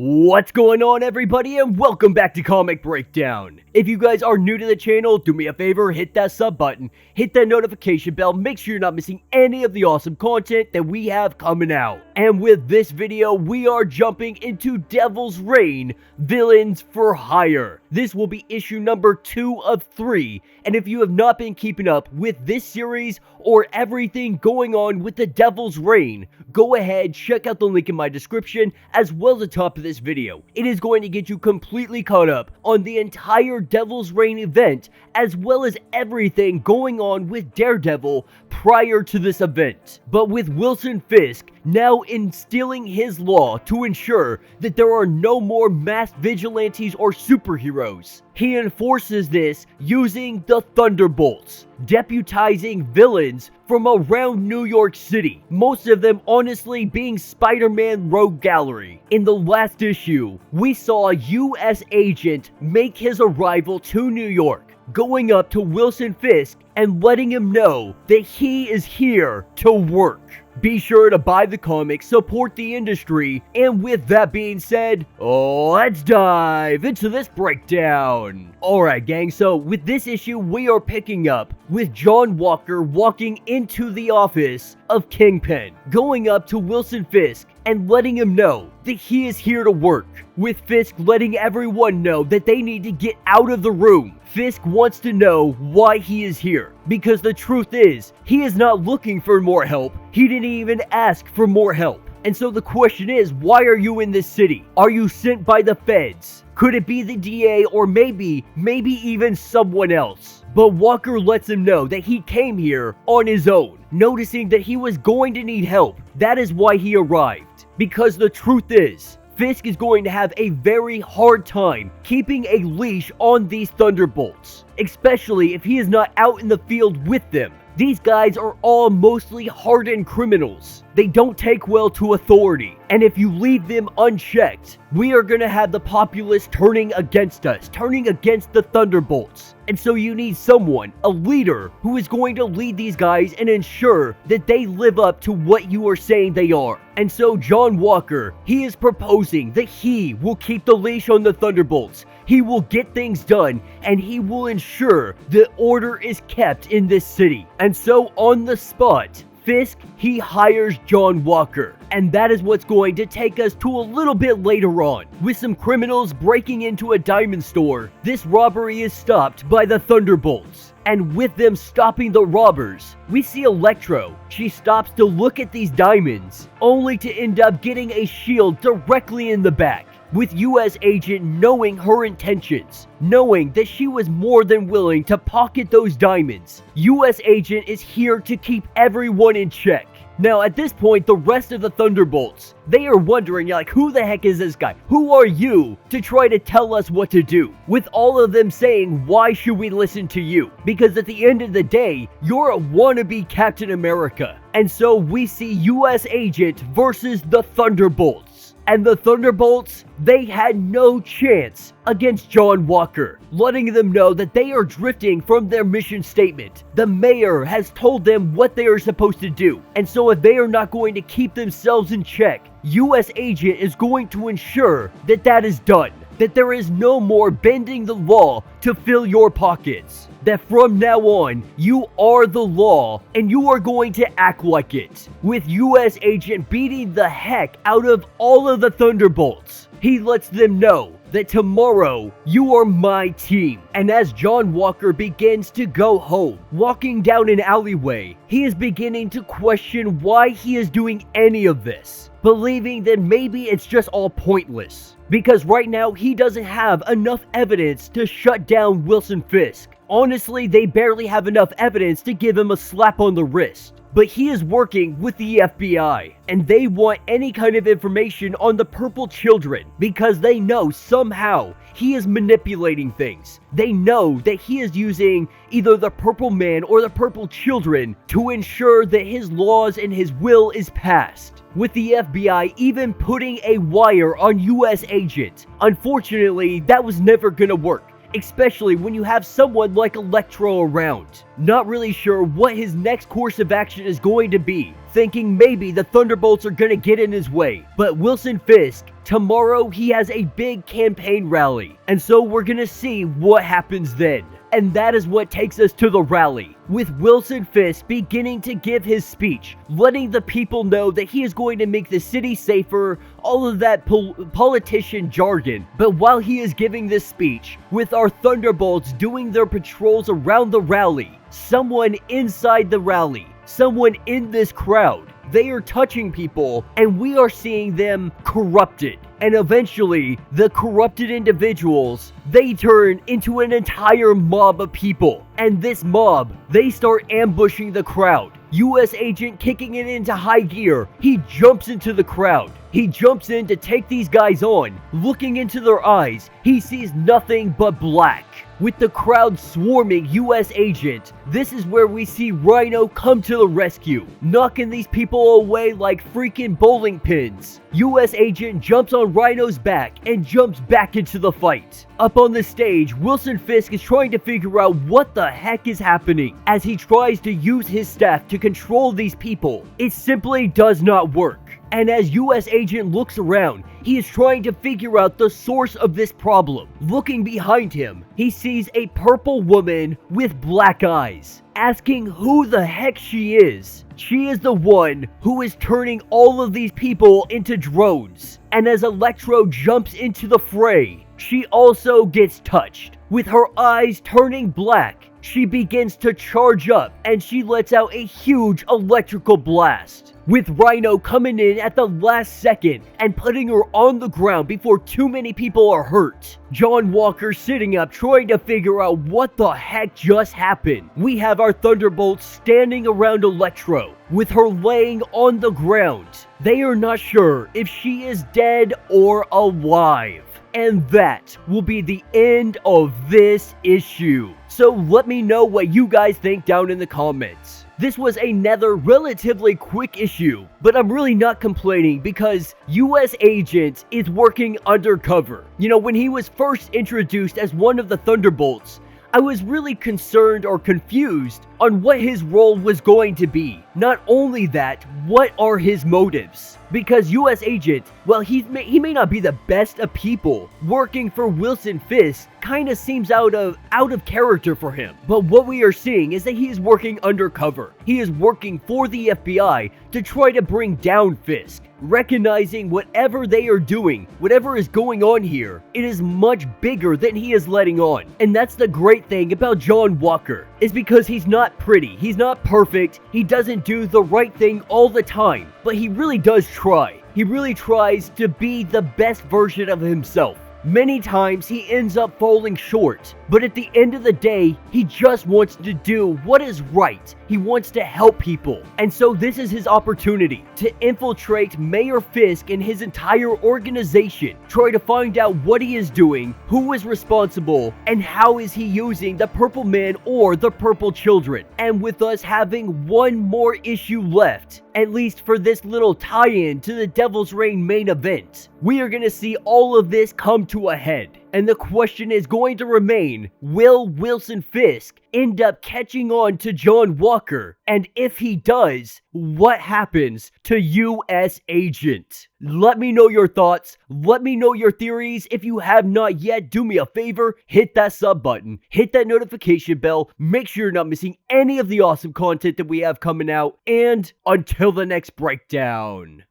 What's going on, everybody, and welcome back to Comic Breakdown. If you guys are new to the channel, do me a favor, hit that sub button, hit that notification bell, make sure you're not missing any of the awesome content that we have coming out. And with this video, we are jumping into Devil's Reign, Villains for Hire. This will be issue number 2 of 3, and if you have not been keeping up with this series or everything going on with the Devil's Reign, go ahead, check out the link in my description as well as the top of this video. It is going to get you completely caught up on the entire Devil's Reign event as well as everything going on with Daredevil prior to this event. But with Wilson Fisk now instilling his law to ensure that there are no more masked vigilantes or superheroes, he enforces this using the Thunderbolts, deputizing villains from around New York City, most of them honestly being Spider-Man Rogue Gallery. In the last issue, we saw a US agent make his arrival to New York, going up to Wilson Fisk and letting him know that he is here to work. Be sure to buy the comic, support the industry, and with that being said, let's dive into this breakdown. Alright gang, so with this issue we are picking up with John Walker walking into the office of Kingpin, going up to Wilson Fisk and letting him know that he is here to work, with Fisk letting everyone know that they need to get out of the room. Fisk wants to know why he is here, because the truth is, he is not looking for more help. He didn't even ask for more help. And so the question is, why are you in this city? Are you sent by the feds? Could it be the DA or maybe even someone else? But Walker lets him know that he came here on his own, noticing that he was going to need help. That is why he arrived. Because the truth is, Fisk is going to have a very hard time keeping a leash on these Thunderbolts, especially if he is not out in the field with them. These guys are all mostly hardened criminals. They don't take well to authority, and if you leave them unchecked, we are going to have the populace turning against us, turning against the Thunderbolts. And so you need someone, a leader, who is going to lead these guys and ensure that they live up to what you are saying they are. And so John Walker, he is proposing that he will keep the leash on the Thunderbolts. He will get things done, and he will ensure that order is kept in this city. And so on the spot, Fisk, he hires John Walker. And that is what's going to take us to a little bit later on. With some criminals breaking into a diamond store, this robbery is stopped by the Thunderbolts. And with them stopping the robbers, we see Electro. She stops to look at these diamonds, only to end up getting a shield directly in the back. With US Agent knowing her intentions, knowing that she was more than willing to pocket those diamonds, US Agent is here to keep everyone in check. Now at this point, the rest of the Thunderbolts, they are wondering, like, who the heck is this guy? Who are you to try to tell us what to do? With all of them saying, why should we listen to you? Because at the end of the day, you're a wannabe Captain America. And so we see US Agent versus the Thunderbolts. And the Thunderbolts, they had no chance against John Walker, letting them know that they are drifting from their mission statement. The mayor has told them what they are supposed to do, and so if they are not going to keep themselves in check, US Agent is going to ensure that that is done. That there is no more bending the law to fill your pockets. That from now on, you are the law and you are going to act like it. With US Agent beating the heck out of all of the Thunderbolts, he lets them know that tomorrow you are my team. And as John Walker begins to go home, walking down an alleyway, he is beginning to question why he is doing any of this, believing that maybe it's just all pointless. Because right now, he doesn't have enough evidence to shut down Wilson Fisk. Honestly, they barely have enough evidence to give him a slap on the wrist. But he is working with the FBI, and they want any kind of information on the Purple Children because they know somehow he is manipulating things. They know that he is using either the Purple Man or the Purple Children to ensure that his laws and his will is passed. With the FBI even putting a wire on US Agent. Unfortunately, that was never gonna work. especially when you have someone like Electro around. Not really sure what his next course of action is going to be, thinking maybe the Thunderbolts are gonna get in his way. But Wilson Fisk, tomorrow he has a big campaign rally, and so we're gonna see what happens then. And that is what takes us to the rally, with Wilson Fisk beginning to give his speech, letting the people know that he is going to make the city safer, all of that politician jargon. But while he is giving this speech, with our Thunderbolts doing their patrols around the rally, someone inside the rally, someone in this crowd, they are touching people, and we are seeing them corrupted. And eventually, the corrupted individuals, they turn into an entire mob of people. And this mob, they start ambushing the crowd. US agent kicking it into high gear, he jumps into the crowd. He jumps in to take these guys on. Looking into their eyes, he sees nothing but black. With the crowd swarming US agent, this is where we see Rhino come to the rescue, knocking these people away like freaking bowling pins. US agent jumps on Rhino's back and jumps back into the fight. Up on the stage, Wilson Fisk is trying to figure out what the heck is happening as he tries to use his staff to control these people. It simply does not work. And as US agent looks around, he is trying to figure out the source of this problem. Looking behind him, he sees a purple woman with black eyes, asking who the heck she is. She is the one who is turning all of these people into drones. And as Electro jumps into the fray, she also gets touched. With her eyes turning black, she begins to charge up and she lets out a huge electrical blast, with Rhino coming in at the last second and putting her on the ground before too many people are hurt. John Walker sitting up trying to figure out what the heck just happened. We have our Thunderbolts standing around Electro, with her laying on the ground. They are not sure if she is dead or alive. And that will be the end of this issue. So let me know what you guys think down in the comments. This was another relatively quick issue, but I'm really not complaining because US Agent is working undercover. You know, when he was first introduced as one of the Thunderbolts, I was really concerned or confused on what his role was going to be. Not only that, what are his motives? Because US Agent, well, he may not be the best of people. Working for Wilson Fisk kind of seems out of character for him. But what we are seeing is that he is working undercover. He is working for the FBI to try to bring down Fisk. Recognizing whatever they are doing, whatever is going on here, it is much bigger than he is letting on. And that's the great thing about John Walker, is because he's not pretty, he's not perfect, he doesn't do the right thing all the time, but he really does try. He really tries to be the best version of himself. Many times he ends up falling short, but at the end of the day, he just wants to do what is right. He wants to help people. And so this is his opportunity to infiltrate Mayor Fisk and his entire organization, try to find out what he is doing, who is responsible, and how is he using the Purple Man or the Purple Children. And with us having one more issue left, at least for this little tie-in to the Devil's Reign main event, we are going to see all of this come to a head. And the question is going to remain, will Wilson Fisk end up catching on to John Walker? And if he does, what happens to US Agent? Let me know your thoughts. Let me know your theories. If you have not yet, do me a favor, hit that sub button, hit that notification bell, make sure you're not missing any of the awesome content that we have coming out, and until the next breakdown.